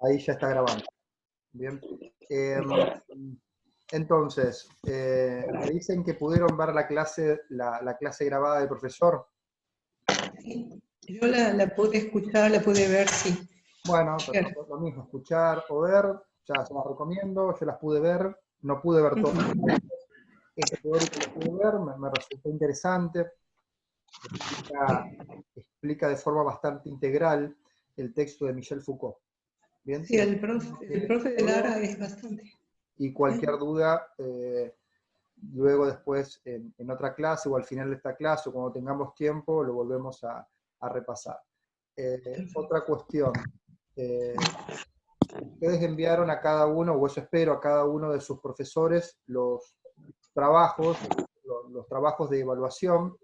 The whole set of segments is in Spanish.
Ahí ya está grabando. Bien. Entonces, me dicen que pudieron ver la clase grabada del profesor. Yo la pude escuchar, la pude ver, sí. Bueno, pero lo mismo, escuchar o ver, ya se las recomiendo, yo las pude ver, no pude ver todas. Este teórico lo pude ver, me resultó interesante, explica de forma bastante integral el texto de Michel Foucault. ¿Bien? Sí, el profe de Lara es bastante. Y cualquier duda, luego después en otra clase o al final de esta clase o cuando tengamos tiempo lo volvemos a repasar. Otra cuestión, ustedes enviaron a cada uno, o eso espero, a cada uno de sus profesores los trabajos de evaluación,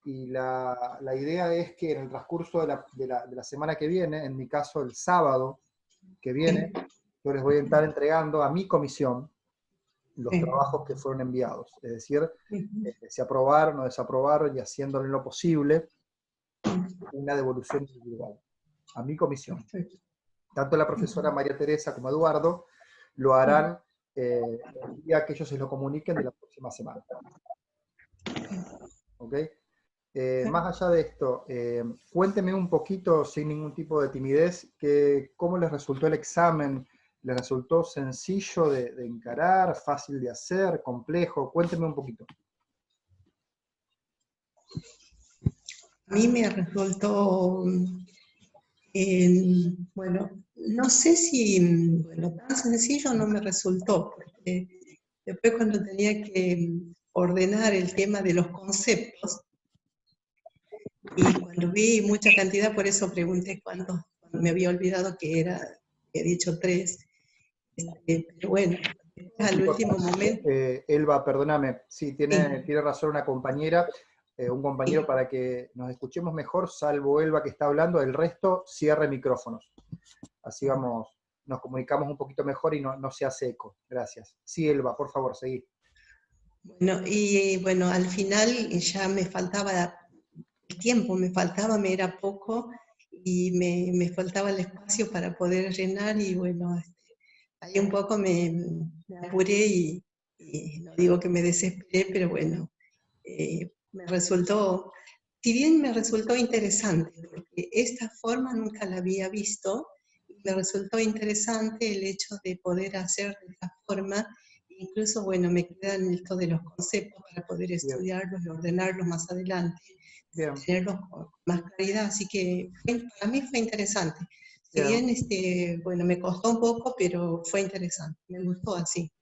y la idea es que en el transcurso de la semana que viene, en mi caso el sábado que viene, yo les voy a estar entregando a mi comisión los trabajos que fueron enviados, es decir, se aprobaron o desaprobaron y haciéndole lo posible una devolución individual a mi comisión. Tanto la profesora María Teresa como Eduardo lo harán el día que ellos se lo comuniquen de la próxima semana. ¿Ok? Más allá de esto, cuénteme un poquito, sin ningún tipo de timidez, cómo les resultó el examen. ¿Les resultó sencillo de encarar, fácil de hacer, complejo? Cuénteme un poquito. A mí me resultó, bueno, no sé si, bueno, tan sencillo no me resultó, porque después cuando tenía que ordenar el tema de los conceptos, y cuando vi mucha cantidad, por eso pregunté cuántos, me había olvidado que he dicho 3, pero bueno, al último momento. Elba, perdóname, sí, tiene razón una compañera, un compañero, Sí. para que nos escuchemos mejor, salvo Elba que está hablando, el resto cierre micrófonos. Así nos comunicamos un poquito mejor y no se hace eco. Gracias. Sí, Elba, por favor, seguí. Bueno, y bueno, al final ya me faltaba el tiempo, me era poco y me faltaba el espacio para poder llenar y bueno, ahí un poco me apuré y no digo que me desesperé, pero bueno, me resultó, si bien me resultó interesante, porque esta forma nunca la había visto, me resultó interesante el hecho de poder hacer de esta forma, incluso, bueno, me quedan esto de los conceptos para poder estudiarlos y ordenarlos más adelante, tenerlos con más claridad, así que para mí fue interesante. Si bien, bueno, me costó un poco, pero fue interesante, me gustó así.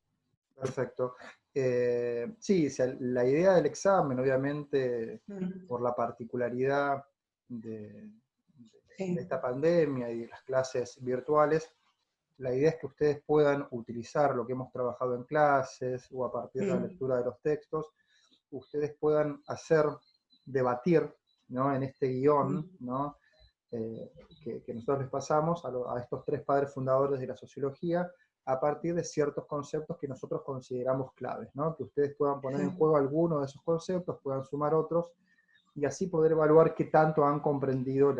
Perfecto. Sí, o sea, la idea del examen, obviamente, por la particularidad de esta pandemia y de las clases virtuales, la idea es que ustedes puedan utilizar lo que hemos trabajado en clases o a partir de la lectura de los textos, ustedes puedan debatir, ¿no?, en este guión, ¿no?, que nosotros les pasamos a estos 3 padres fundadores de la sociología, a partir de ciertos conceptos que nosotros consideramos claves, ¿no? Que ustedes puedan poner en juego alguno de esos conceptos, puedan sumar otros, y así poder evaluar qué tanto han comprendido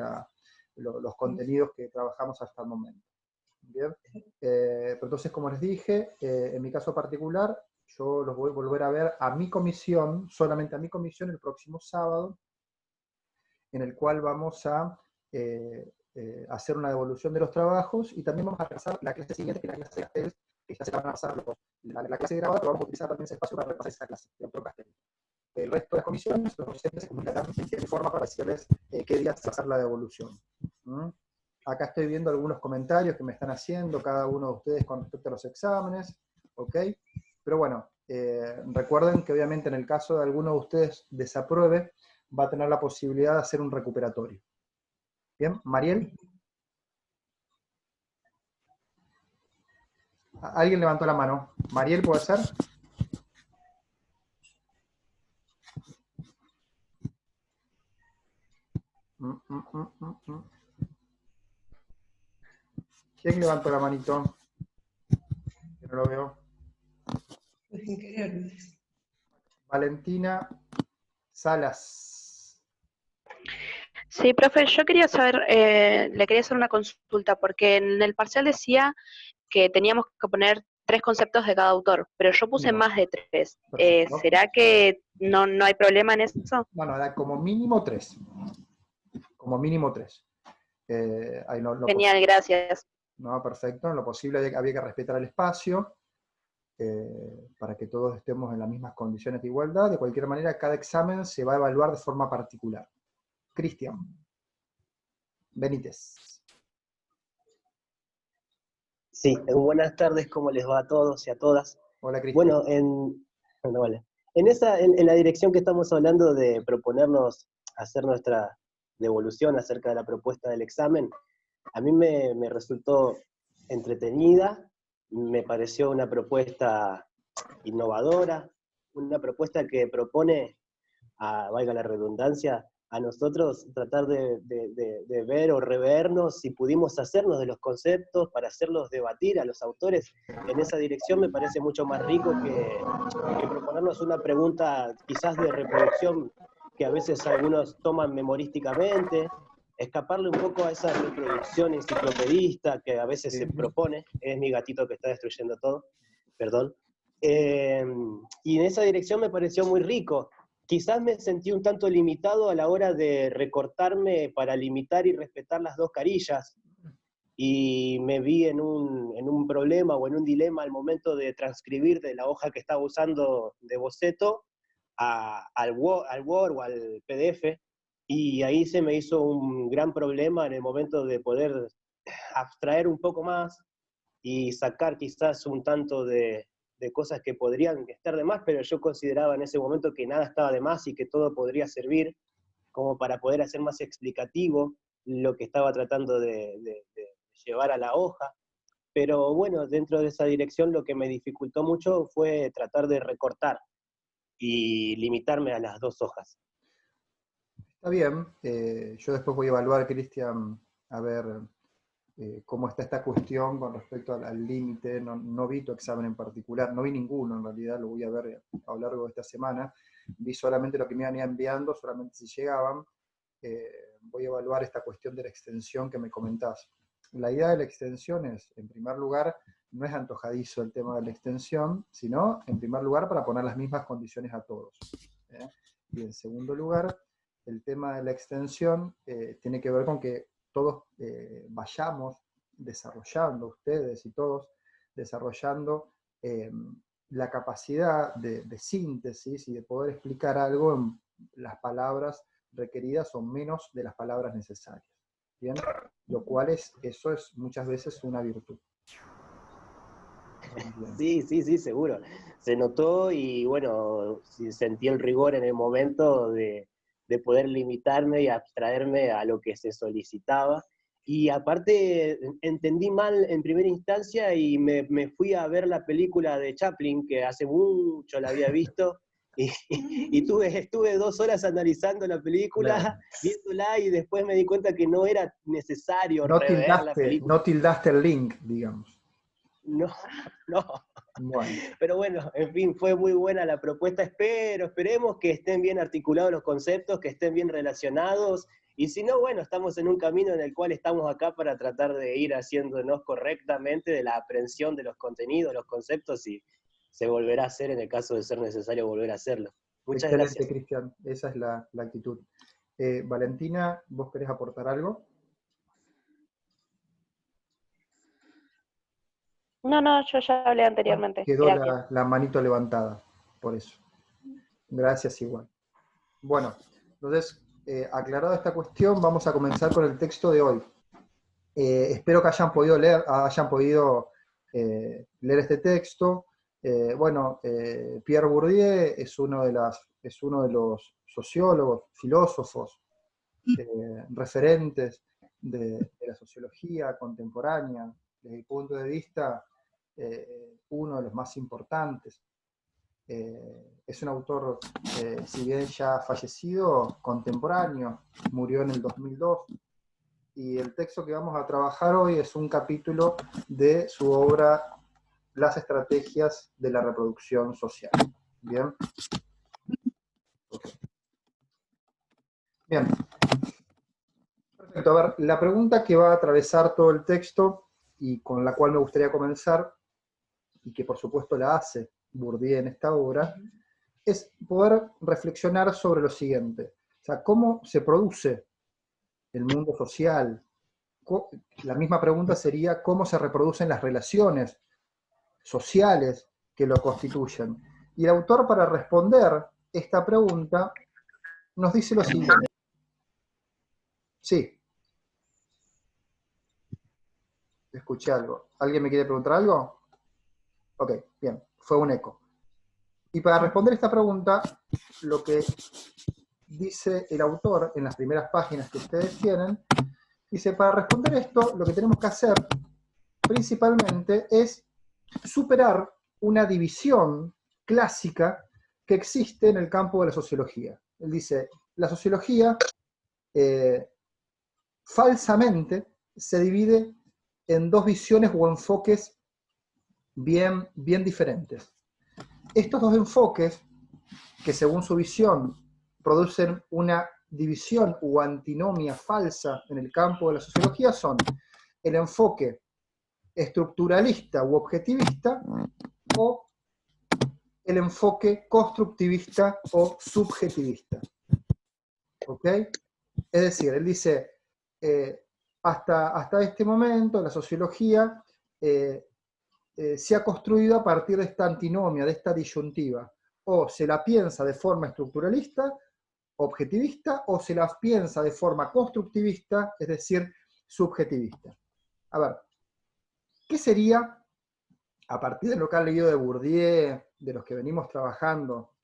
los contenidos que trabajamos hasta el momento. Bien. Pero entonces, como les dije, en mi caso particular, yo los voy a volver a ver a mi comisión, solamente a mi comisión, el próximo sábado, en el cual vamos a hacer una devolución de los trabajos y también vamos a repasar la clase siguiente, que es la clase de Castells, que ya se van a pasar la clase grabada, pero vamos a utilizar también ese espacio para repasar esa clase de otro Castells. El resto de las comisiones, los docentes se comunicarán de forma para decirles qué días hacer la devolución. Acá estoy viendo algunos comentarios que me están haciendo cada uno de ustedes con respecto a los exámenes, ¿ok? Pero bueno, recuerden que obviamente en el caso de alguno de ustedes desapruebe, va a tener la posibilidad de hacer un recuperatorio. ¿Bien? ¿Mariel? ¿Alguien levantó la mano? ¿Mariel puede ser? ¿Quién levantó la manito? Que no lo veo. Valentina Salas. Sí, profe, yo quería saber, le quería hacer una consulta, porque en el parcial decía que teníamos que poner 3 conceptos de cada autor, pero yo puse No, más de 3. perfecto. ¿Será que no hay problema en eso? Bueno, era como mínimo 3. Como mínimo 3. Ahí Genial, gracias. no, perfecto. En lo posible había que respetar el espacio para que todos estemos en las mismas condiciones de igualdad. De cualquier manera, cada examen se va a evaluar de forma particular. Cristian Benítez. Sí, buenas tardes, ¿cómo les va a todos y a todas? Hola, Cristian. Bueno, hola. En la dirección que estamos hablando de proponernos hacer nuestra devolución acerca de la propuesta del examen, a mí me resultó entretenida, me pareció una propuesta innovadora, una propuesta que propone, valga la redundancia, a nosotros tratar de ver o revernos si pudimos hacernos de los conceptos para hacerlos debatir a los autores. En esa dirección me parece mucho más rico que proponernos una pregunta quizás de reproducción que a veces algunos toman memorísticamente, escaparle un poco a esa reproducción enciclopedista que a veces se propone. Es mi gatito que está destruyendo todo, perdón. Y en esa dirección me pareció muy rico. Quizás me sentí un tanto limitado a la hora de recortarme para limitar y respetar las 2 carillas, y me vi en un problema o en un dilema al momento de transcribir de la hoja que estaba usando de boceto al Word o al PDF, y ahí se me hizo un gran problema en el momento de poder abstraer un poco más y sacar quizás un tanto de cosas que podrían estar de más, pero yo consideraba en ese momento que nada estaba de más y que todo podría servir como para poder hacer más explicativo lo que estaba tratando de llevar a la hoja. Pero bueno, dentro de esa dirección lo que me dificultó mucho fue tratar de recortar y limitarme a las 2 hojas. Está bien. Yo después voy a evaluar, Cristian, a ver cómo está esta cuestión con respecto al límite. No vi tu examen en particular, no vi ninguno en realidad, lo voy a ver a lo largo de esta semana. Vi solamente lo que me iban enviando, solamente si llegaban. Voy a evaluar esta cuestión de la extensión que me comentás. La idea de la extensión es, en primer lugar, no es antojadizo el tema de la extensión, sino, en primer lugar, para poner las mismas condiciones a todos. Y en segundo lugar, el tema de la extensión tiene que ver con que todos vayamos desarrollando, ustedes y todos, desarrollando la capacidad de síntesis y de poder explicar algo en las palabras requeridas o menos de las palabras necesarias. ¿Bien? Lo cual eso es muchas veces una virtud. Sí, seguro. Se notó y bueno, sentí el rigor en el momento de poder limitarme y abstraerme a lo que se solicitaba. Y aparte entendí mal en primera instancia y me fui a ver la película de Chaplin, que hace mucho la había visto, y estuve 2 horas analizando la película, claro, viéndola, y después me di cuenta que no era necesario rever la película. No tildaste el link, digamos. No. Bueno. Pero bueno, en fin, fue muy buena la propuesta. Esperemos que estén bien articulados los conceptos, que estén bien relacionados, y si no, bueno, estamos en un camino en el cual estamos acá para tratar de ir haciéndonos correctamente de la aprehensión de los contenidos, los conceptos, y se volverá a hacer en el caso de ser necesario volver a hacerlo. Muchas gracias. Excelente, Cristian, esa es la actitud. Valentina, ¿vos querés aportar algo? No, yo ya hablé anteriormente. Quedó la manito levantada, por eso. Gracias igual. Bueno, entonces, aclarada esta cuestión, vamos a comenzar con el texto de hoy. Espero que hayan podido leer este texto. Pierre Bourdieu es uno de los sociólogos, filósofos, referentes de la sociología contemporánea, desde mi punto de vista, uno de los más importantes. Es un autor, si bien ya fallecido, contemporáneo, murió en el 2002, y el texto que vamos a trabajar hoy es un capítulo de su obra Las estrategias de la reproducción social. ¿Bien? Okay. Bien. Perfecto. A ver, la pregunta que va a atravesar todo el texto y con la cual me gustaría comenzar, y que por supuesto la hace Bourdieu en esta obra, es poder reflexionar sobre lo siguiente. O sea, ¿cómo se produce el mundo social? La misma pregunta sería, ¿cómo se reproducen las relaciones sociales que lo constituyen? Y el autor, para responder esta pregunta, nos dice lo siguiente. Sí. Escuché algo. ¿Alguien me quiere preguntar algo? Ok, bien. Fue un eco. Y para responder esta pregunta, lo que dice el autor en las primeras páginas que ustedes tienen, dice, para responder esto, lo que tenemos que hacer principalmente es superar una división clásica que existe en el campo de la sociología. Él dice, la sociología falsamente se divide en dos visiones o enfoques bien diferentes. Estos dos enfoques, que según su visión producen una división o antinomia falsa en el campo de la sociología, son el enfoque estructuralista u objetivista o el enfoque constructivista o subjetivista. ¿Ok? Es decir, él dice, hasta este momento la sociología se ha construido a partir de esta antinomia, de esta disyuntiva. O se la piensa de forma estructuralista, objetivista, o se la piensa de forma constructivista, es decir, subjetivista. A ver, ¿qué sería, a partir de lo que han leído de Bourdieu, de los que venimos trabajando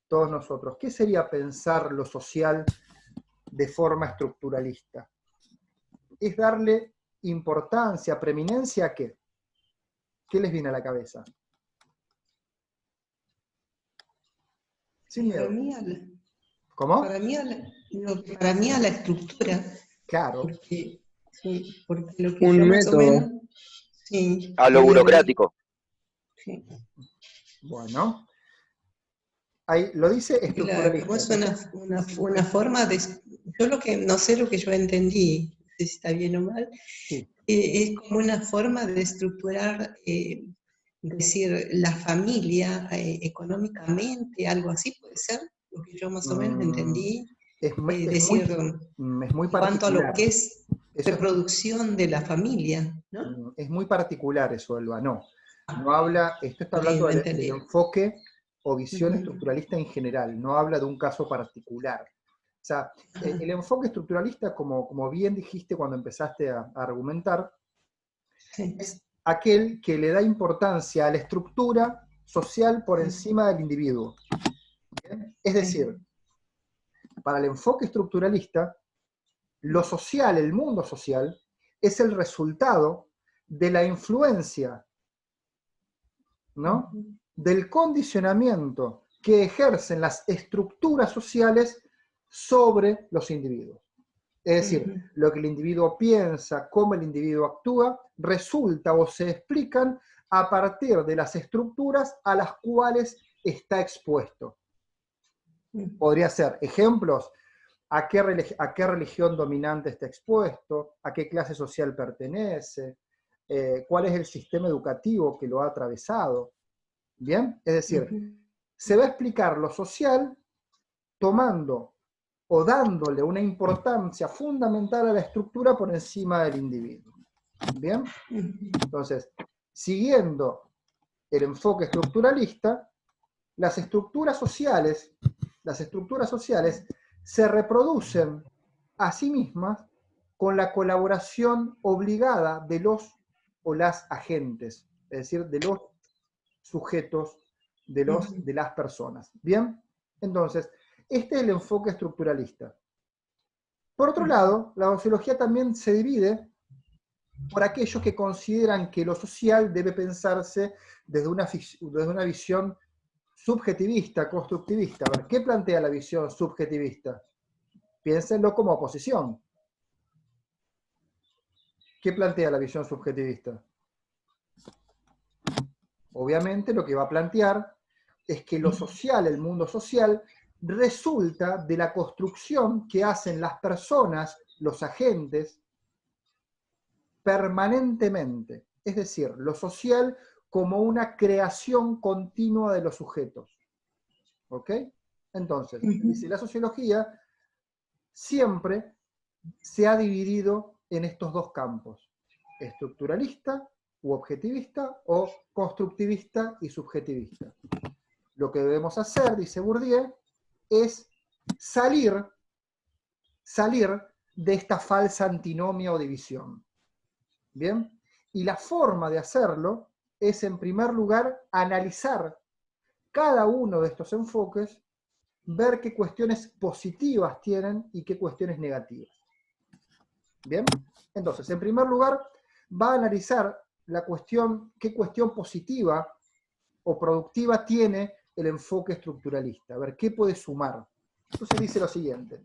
todos nosotros, qué sería pensar lo social de forma estructuralista? Es darle importancia, preeminencia a qué? ¿Qué les viene a la cabeza? Sin miedo. ¿Cómo? Para mí a la estructura. Claro. Porque lo que Un yo método. más o menos, sí, A lo burocrático. Sí. Bueno. Ahí lo dice estructuralista. Es una forma de... Yo no sé lo que yo entendí, no sé si está bien o mal, Sí. Es como una forma de estructurar, decir, la familia económicamente, algo así puede ser, lo que yo más o menos entendí. Es muy en cuanto a lo que es reproducción de la familia, ¿no? Es muy particular eso, Elba, no. No habla, esto está hablando del enfoque o visión estructuralista en general, no habla de un caso particular. O sea, el enfoque estructuralista, como bien dijiste cuando empezaste a argumentar, es aquel que le da importancia a la estructura social por encima del individuo. ¿Bien? Es decir, para el enfoque estructuralista, lo social, el mundo social, es el resultado de la influencia, ¿no?, del condicionamiento que ejercen las estructuras sociales sobre los individuos. Es decir, lo que el individuo piensa, cómo el individuo actúa, resulta o se explican a partir de las estructuras a las cuales está expuesto. Podría ser ejemplos, a qué religión dominante está expuesto, a qué clase social pertenece, cuál es el sistema educativo que lo ha atravesado. ¿Bien? Es decir, se va a explicar lo social tomando o dándole una importancia fundamental a la estructura por encima del individuo. ¿Bien? Entonces, siguiendo el enfoque estructuralista, las estructuras sociales se reproducen a sí mismas con la colaboración obligada de los o las agentes, es decir, de los sujetos, de las personas. ¿Bien? Entonces, este es el enfoque estructuralista. Por otro lado, la sociología también se divide por aquellos que consideran que lo social debe pensarse desde una visión subjetivista, constructivista. A ver, ¿qué plantea la visión subjetivista? Piénsenlo como oposición. ¿Qué plantea la visión subjetivista? Obviamente lo que va a plantear es que lo social, el mundo social, resulta de la construcción que hacen las personas los agentes permanentemente, es decir, lo social como una creación continua de los sujetos. ¿Ok? Entonces, dice, la sociología siempre se ha dividido en estos dos campos, estructuralista u objetivista, o constructivista y subjetivista. Lo que debemos hacer, dice Bourdieu, es salir de esta falsa antinomia o división. ¿Bien? Y la forma de hacerlo es, en primer lugar, analizar cada uno de estos enfoques, ver qué cuestiones positivas tienen y qué cuestiones negativas. ¿Bien? Entonces, en primer lugar, va a analizar la cuestión, qué cuestión positiva o productiva tiene el enfoque estructuralista, a ver qué puede sumar. Entonces dice lo siguiente: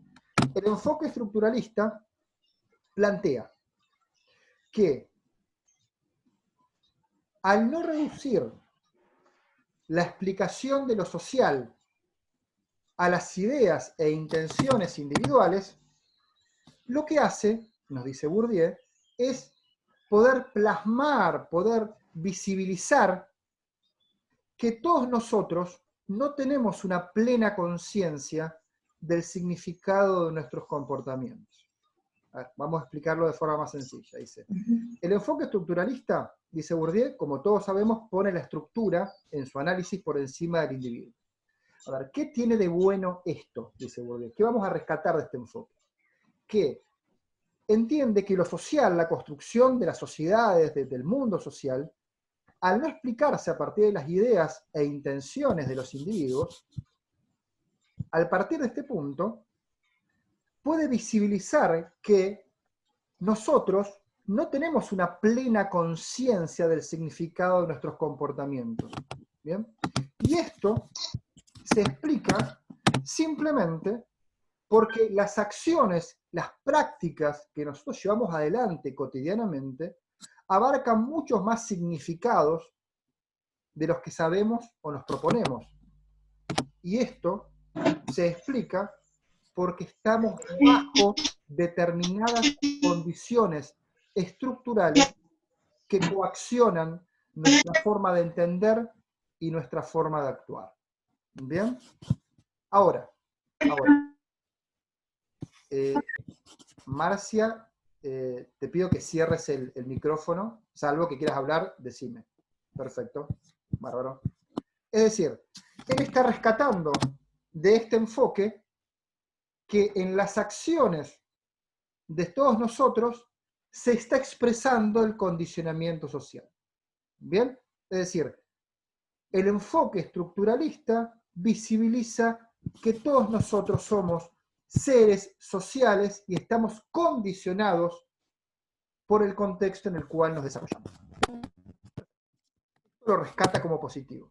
el enfoque estructuralista plantea que al no reducir la explicación de lo social a las ideas e intenciones individuales, lo que hace, nos dice Bourdieu, es poder plasmar, poder visibilizar que todos nosotros no tenemos una plena conciencia del significado de nuestros comportamientos. A ver, vamos a explicarlo de forma más sencilla. Dice, el enfoque estructuralista, dice Bourdieu, como todos sabemos, pone la estructura en su análisis por encima del individuo. A ver, ¿qué tiene de bueno esto? Dice Bourdieu. ¿Qué vamos a rescatar de este enfoque? Que entiende que lo social, la construcción de las sociedades, del mundo social, al no explicarse a partir de las ideas e intenciones de los individuos, al partir de este punto, puede visibilizar que nosotros no tenemos una plena conciencia del significado de nuestros comportamientos. ¿Bien? Y esto se explica simplemente porque las acciones, las prácticas que nosotros llevamos adelante cotidianamente, abarcan muchos más significados de los que sabemos o nos proponemos. Y esto se explica porque estamos bajo determinadas condiciones estructurales que coaccionan nuestra forma de entender y nuestra forma de actuar. ¿Bien? Ahora Marcia, te pido que cierres el micrófono, salvo que quieras hablar, decime. Perfecto, bárbaro. Es decir, él está rescatando de este enfoque que en las acciones de todos nosotros se está expresando el condicionamiento social. ¿Bien? Es decir, el enfoque estructuralista visibiliza que todos nosotros somos seres sociales y estamos condicionados por el contexto en el cual nos desarrollamos. Esto lo rescata como positivo.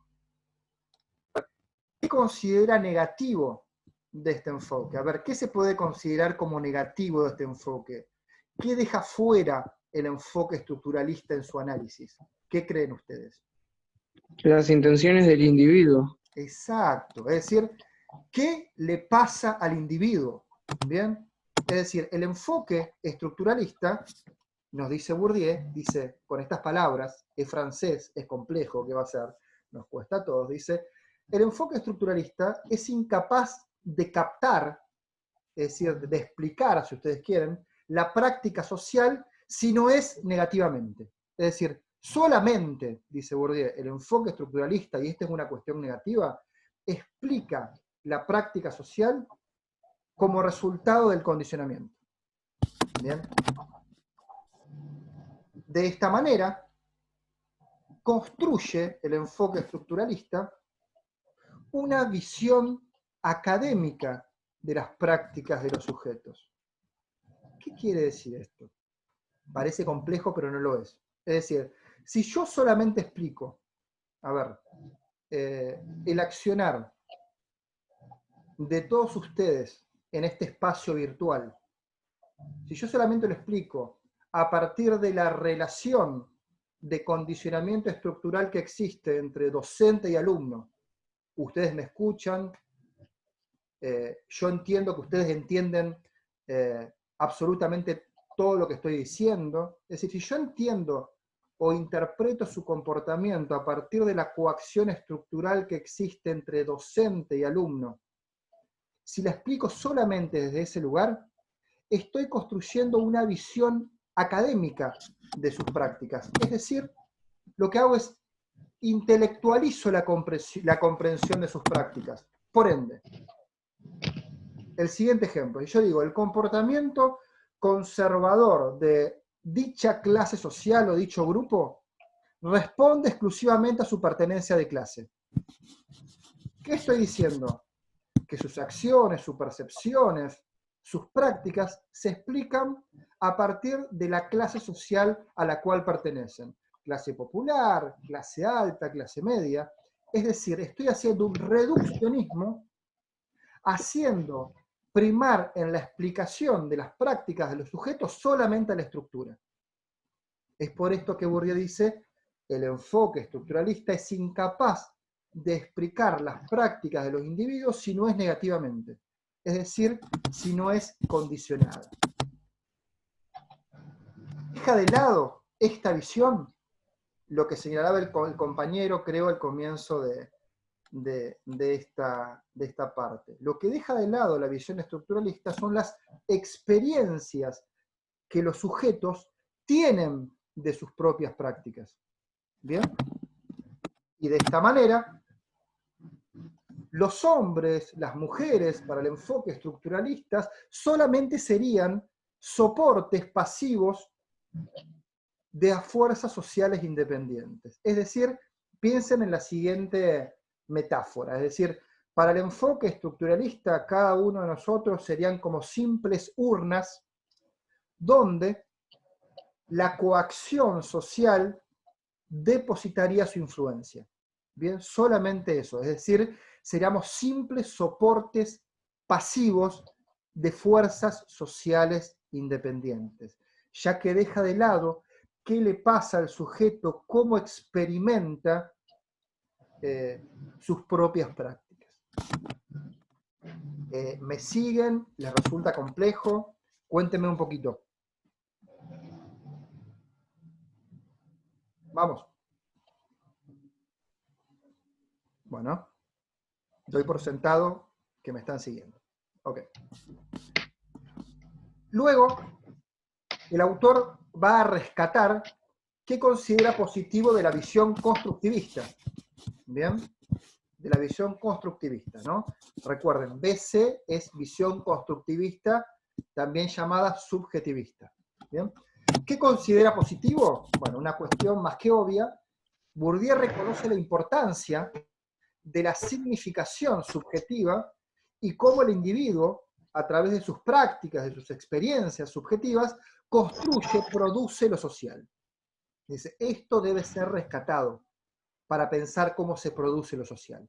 ¿Qué considera negativo de este enfoque? A ver, ¿qué se puede considerar como negativo de este enfoque? ¿Qué deja fuera el enfoque estructuralista en su análisis? ¿Qué creen ustedes? Las intenciones del individuo. Exacto, es decir, ¿qué le pasa al individuo? ¿Bien? Es decir, el enfoque estructuralista, nos dice Bourdieu, dice, con estas palabras, es francés, es complejo, ¿qué va a ser? Nos cuesta a todos, dice, el enfoque estructuralista es incapaz de captar, es decir, de explicar, si ustedes quieren, la práctica social si no es negativamente. Es decir, solamente, dice Bourdieu, el enfoque estructuralista, y esta es una cuestión negativa, explica la práctica social como resultado del condicionamiento. ¿Bien? De esta manera, construye el enfoque estructuralista una visión académica de las prácticas de los sujetos. ¿Qué quiere decir esto? Parece complejo, pero no lo es. Es decir, si yo solamente explico, a ver, el accionar de todos ustedes en este espacio virtual, si yo solamente lo explico a partir de la relación de condicionamiento estructural que existe entre docente y alumno, ustedes me escuchan, yo entiendo que ustedes entienden absolutamente todo lo que estoy diciendo. Es decir, si yo entiendo o interpreto su comportamiento a partir de la coacción estructural que existe entre docente y alumno, si la explico solamente desde ese lugar, estoy construyendo una visión académica de sus prácticas. Es decir, lo que hago es intelectualizo la comprensión de sus prácticas. Por ende, el siguiente ejemplo, yo digo, el comportamiento conservador de dicha clase social o dicho grupo responde exclusivamente a su pertenencia de clase. ¿Qué estoy diciendo? Que sus acciones, sus percepciones, sus prácticas se explican a partir de la clase social a la cual pertenecen. Clase popular, clase alta, clase media. Es decir, estoy haciendo un reduccionismo, haciendo primar en la explicación de las prácticas de los sujetos solamente a la estructura. Es por esto que Bourdieu dice, el enfoque estructuralista es incapaz de explicar las prácticas de los individuos si no es negativamente, es decir, si no es condicionada. Deja de lado esta visión, lo que señalaba el compañero, creo, al comienzo de esta parte. Lo que deja de lado la visión estructuralista son las experiencias que los sujetos tienen de sus propias prácticas. ¿Bien? Y de esta manera, los hombres, las mujeres, para el enfoque estructuralista, solamente serían soportes pasivos de fuerzas sociales independientes. Es decir, piensen en la siguiente metáfora, es decir, para el enfoque estructuralista, cada uno de nosotros serían como simples urnas donde la coacción social depositaría su influencia. Bien, solamente eso, es decir, seríamos simples soportes pasivos de fuerzas sociales independientes, ya que deja de lado qué le pasa al sujeto, cómo experimenta sus propias prácticas. ¿Me siguen? ¿Les resulta complejo? Cuéntenme un poquito. Vamos. Bueno, doy por sentado que me están siguiendo. Ok. Luego, el autor va a rescatar qué considera positivo de la visión constructivista. ¿Bien? De la visión constructivista, ¿no? Recuerden, BC es visión constructivista, también llamada subjetivista. ¿Bien? ¿Qué considera positivo? Bueno, una cuestión más que obvia. Bourdieu reconoce la importancia de la significación subjetiva y cómo el individuo, a través de sus prácticas, de sus experiencias subjetivas, construye, produce lo social. Dice, esto debe ser rescatado para pensar cómo se produce lo social.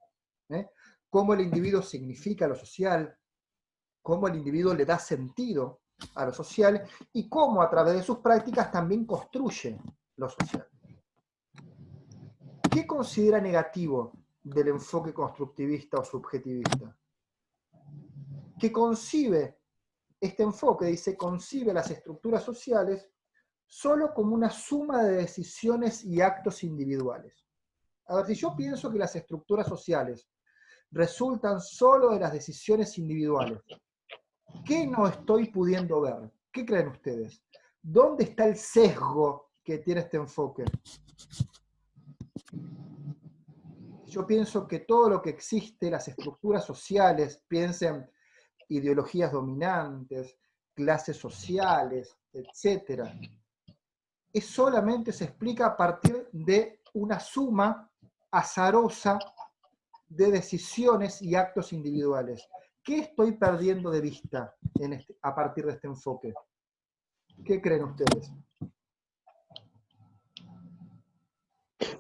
Cómo el individuo significa lo social, cómo el individuo le da sentido a lo social y cómo a través de sus prácticas también construye lo social. ¿Qué considera negativo del enfoque constructivista o subjetivista? Que concibe, este enfoque dice, concibe las estructuras sociales solo como una suma de decisiones y actos individuales. A ver, si yo pienso que las estructuras sociales resultan solo de las decisiones individuales, ¿qué no estoy pudiendo ver? ¿Qué creen ustedes? ¿Dónde está el sesgo que tiene este enfoque? Yo pienso que todo lo que existe, las estructuras sociales, piensen ideologías dominantes, clases sociales, etc., solamente se explica a partir de una suma azarosa de decisiones y actos individuales. ¿Qué estoy perdiendo de vista a partir de este enfoque? ¿Qué creen ustedes?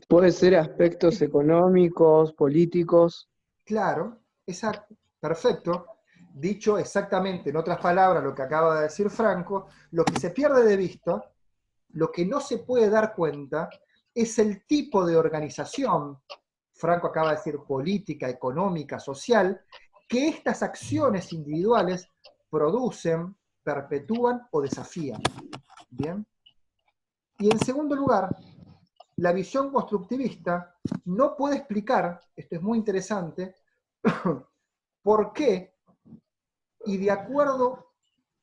Puede ser aspectos económicos, políticos. Claro, exacto, perfecto. Dicho exactamente, en otras palabras, lo que acaba de decir Franco, lo que se pierde de vista, lo que no se puede dar cuenta, es el tipo de organización, Franco acaba de decir política, económica, social, que estas acciones individuales producen, perpetúan o desafían. ¿Bien? Y en segundo lugar, la visión constructivista no puede explicar, esto es muy interesante, por qué y de acuerdo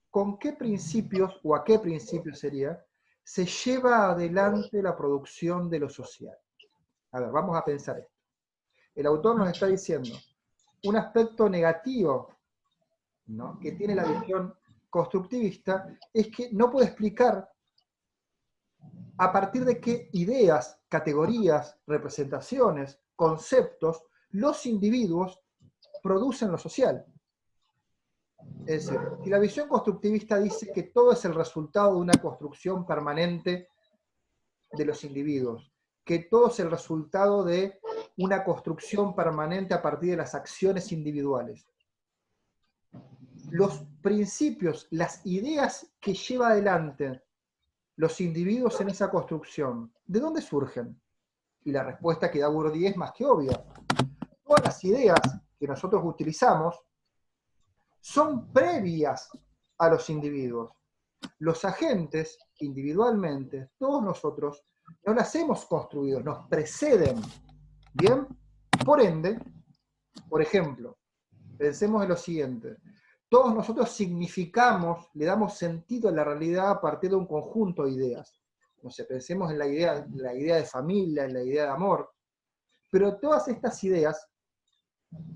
con qué principios, o a qué principios sería, se lleva adelante la producción de lo social. A ver, vamos a pensar esto. El autor nos está diciendo un aspecto negativo, ¿no?, que tiene la visión constructivista es que no puede explicar a partir de qué ideas, categorías, representaciones, conceptos, los individuos producen lo social. Es decir, si la visión constructivista dice que todo es el resultado de una construcción permanente de los individuos, que todo es el resultado de una construcción permanente a partir de las acciones individuales, los principios, las ideas que lleva adelante los individuos en esa construcción, ¿de dónde surgen? Y la respuesta que da Bourdieu es más que obvia. Todas las ideas que nosotros utilizamos son previas a los individuos. Los agentes, individualmente, todos nosotros, no las hemos construido, nos preceden. ¿Bien? Por ende, por ejemplo, pensemos en lo siguiente. Todos nosotros significamos, le damos sentido a la realidad a partir de un conjunto de ideas. No sé, pensemos en la idea de familia, en la idea de amor. Pero todas estas ideas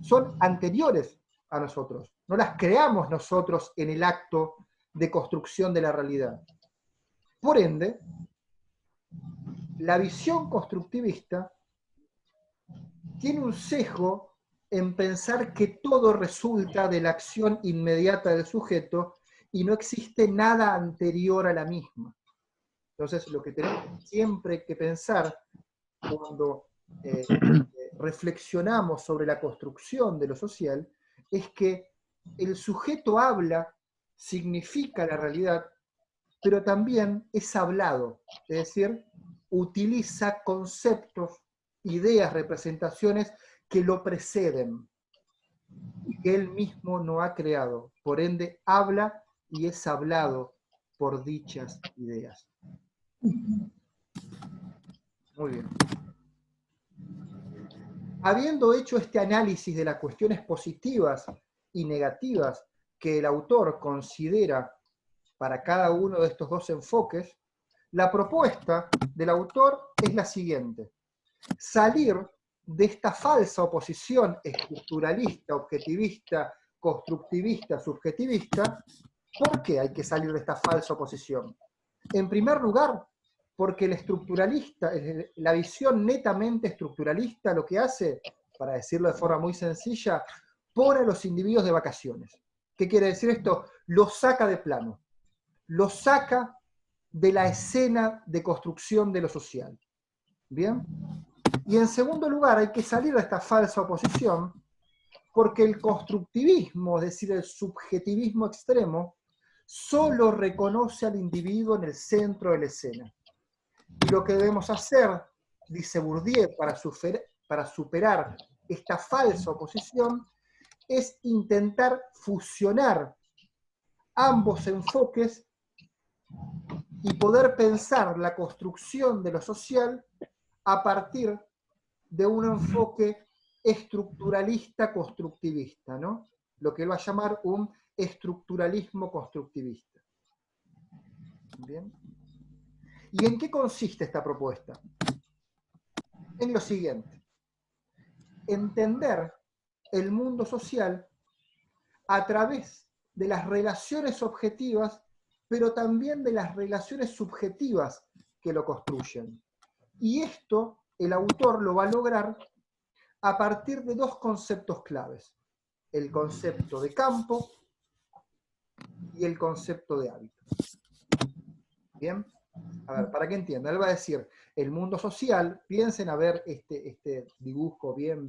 son anteriores a nosotros. No las creamos nosotros en el acto de construcción de la realidad. Por ende, la visión constructivista tiene un sesgo en pensar que todo resulta de la acción inmediata del sujeto y no existe nada anterior a la misma. Entonces, lo que tenemos siempre que pensar cuando reflexionamos sobre la construcción de lo social es que el sujeto habla, significa la realidad, pero también es hablado, es decir, utiliza conceptos, ideas, representaciones que lo preceden y que él mismo no ha creado. Por ende, habla y es hablado por dichas ideas. Muy bien. Habiendo hecho este análisis de las cuestiones positivas y negativas que el autor considera para cada uno de estos dos enfoques, la propuesta del autor es la siguiente: salir de esta falsa oposición estructuralista, objetivista, constructivista, subjetivista. ¿Por qué hay que salir de esta falsa oposición? En primer lugar, porque el estructuralista, la visión netamente estructuralista, lo que hace, para decirlo de forma muy sencilla, pone a los individuos de vacaciones. ¿Qué quiere decir esto? Los saca de plano, los saca de la escena de construcción de lo social. ¿Bien? Y en segundo lugar, hay que salir de esta falsa oposición porque el constructivismo, es decir, el subjetivismo extremo, solo reconoce al individuo en el centro de la escena. Y lo que debemos hacer, dice Bourdieu, para superar esta falsa oposición, es intentar fusionar ambos enfoques y poder pensar la construcción de lo social a partir de un enfoque estructuralista constructivista, ¿no? Lo que él va a llamar un estructuralismo constructivista. ¿Bien? ¿Y en qué consiste esta propuesta? En lo siguiente: entender el mundo social a través de las relaciones objetivas, pero también de las relaciones subjetivas que lo construyen. Y esto el autor lo va a lograr a partir de dos conceptos claves: el concepto de campo y el concepto de hábito. ¿Bien? A ver, para que entiendan, él va a decir, el mundo social, piensen a ver este dibujo bien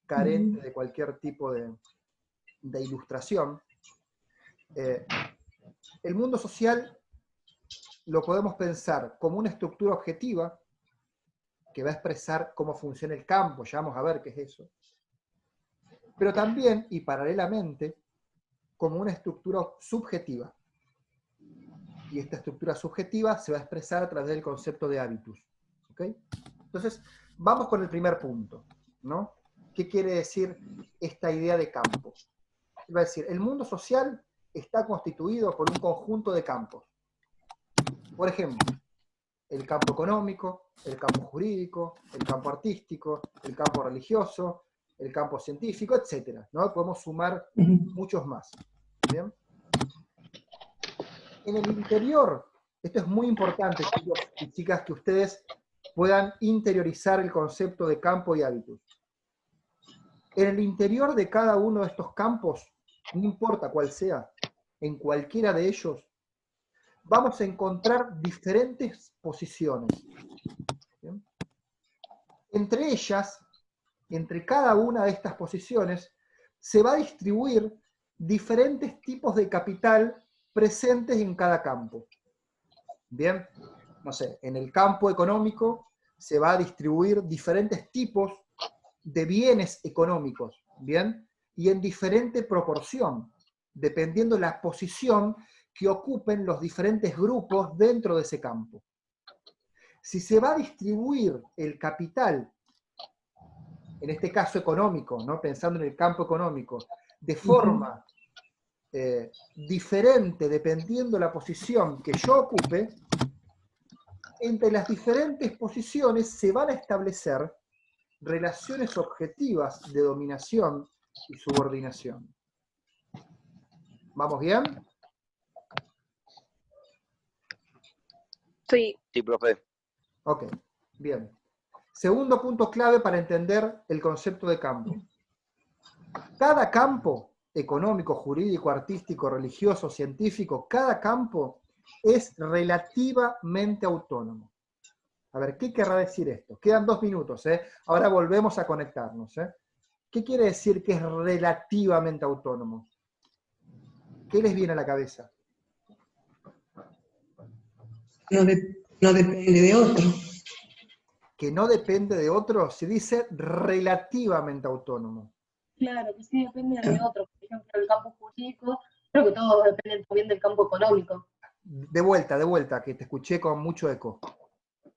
carente de cualquier tipo de ilustración. El mundo social lo podemos pensar como una estructura objetiva que va a expresar cómo funciona el campo, ya vamos a ver qué es eso. Pero también, y paralelamente, como una estructura subjetiva. Y esta estructura subjetiva se va a expresar a través del concepto de hábitus. ¿Ok? Entonces, vamos con el primer punto, ¿no? ¿Qué quiere decir esta idea de campo? Va a decir, el mundo social está constituido por un conjunto de campos. Por ejemplo, el campo económico, el campo jurídico, el campo artístico, el campo religioso, el campo científico, etc., ¿no? Podemos sumar muchos más. ¿Bien? En el interior, esto es muy importante, chicos y chicas, que ustedes puedan interiorizar el concepto de campo y hábitus. En el interior de cada uno de estos campos, no importa cuál sea, en cualquiera de ellos, vamos a encontrar diferentes posiciones. ¿Bien? Entre ellas, entre cada una de estas posiciones, se va a distribuir diferentes tipos de capital presentes en cada campo. Bien, no sé, en el campo económico se va a distribuir diferentes tipos de bienes económicos, ¿bien? Y en diferente proporción, dependiendo de la posición que ocupen los diferentes grupos dentro de ese campo. Si se va a distribuir el capital, en este caso económico, ¿no? Pensando en el campo económico, de forma diferente dependiendo de la posición que yo ocupe, entre las diferentes posiciones se van a establecer relaciones objetivas de dominación y subordinación. ¿Vamos bien? Sí. Sí, profe. Ok, bien. Segundo punto clave para entender el concepto de campo. Cada campo, económico, jurídico, artístico, religioso, científico, cada campo es relativamente autónomo. A ver, ¿qué querrá decir esto? Quedan 2 minutos, ¿eh? Ahora volvemos a conectarnos, ¿eh? ¿Qué quiere decir que es relativamente autónomo? ¿Qué les viene a la cabeza? No depende de otro. Que no depende de otro, se dice relativamente autónomo. Claro, que sí depende de otro. Por ejemplo, el campo jurídico, creo que todos dependen también del campo económico. De vuelta, que te escuché con mucho eco.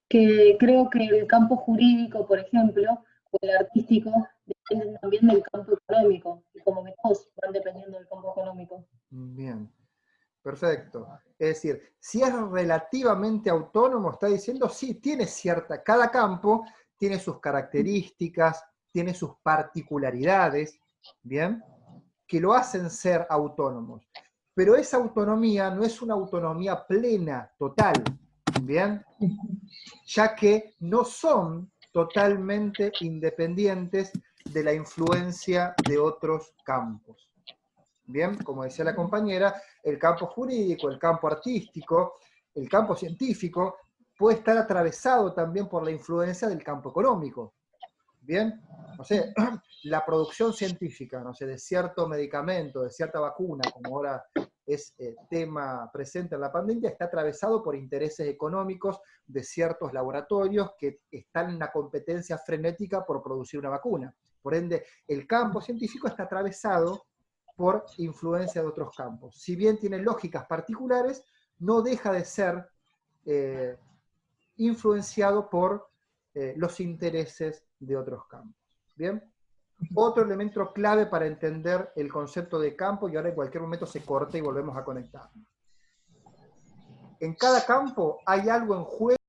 Que creo que el campo jurídico, por ejemplo, o el artístico, dependen también del campo económico. Y como que todos van dependiendo del campo económico. Bien, perfecto. Es decir, si es relativamente autónomo, está diciendo, sí, tiene cierta, cada campo tiene sus características, tiene sus particularidades, ¿bien? Que lo hacen ser autónomos. Pero esa autonomía no es una autonomía plena, total, ¿bien? Ya que no son totalmente independientes de la influencia de otros campos. Bien, como decía la compañera, el campo jurídico, el campo artístico, el campo científico puede estar atravesado también por la influencia del campo económico. Bien, no sé, la producción científica, no sé, de cierto medicamento, de cierta vacuna, como ahora es tema presente en la pandemia, está atravesado por intereses económicos de ciertos laboratorios que están en una competencia frenética por producir una vacuna. Por ende, el campo científico está atravesado por influencia de otros campos. Si bien tiene lógicas particulares, no deja de ser influenciado por los intereses de otros campos. ¿Bien? Otro elemento clave para entender el concepto de campo, y ahora en cualquier momento se corta y volvemos a conectarnos. En cada campo hay algo en juego